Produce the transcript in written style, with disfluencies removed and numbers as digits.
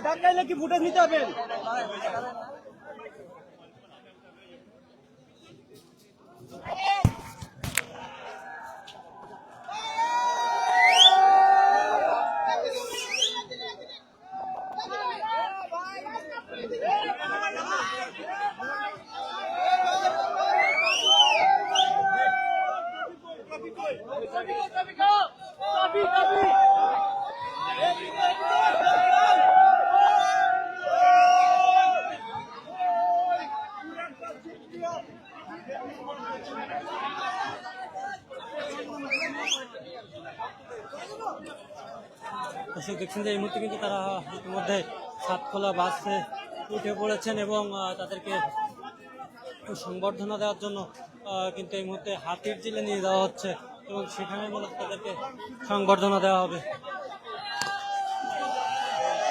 ধাক্কাইলে কি ফুটেজ নিতে হবে? দর্শক দেখছেন যে এই মুহূর্তে কিন্তু তারা ইতিমধ্যে সাতখোলা বাসে উঠে পড়েছেন এবং তাদেরকে সংবর্ধনা দেওয়ার জন্য কিন্তু এই মুহূর্তে হাতির ঝিলে নিয়ে যাওয়া হচ্ছে এবং সেখানে মূলত তাদেরকে সংবর্ধনা দেওয়া হবে।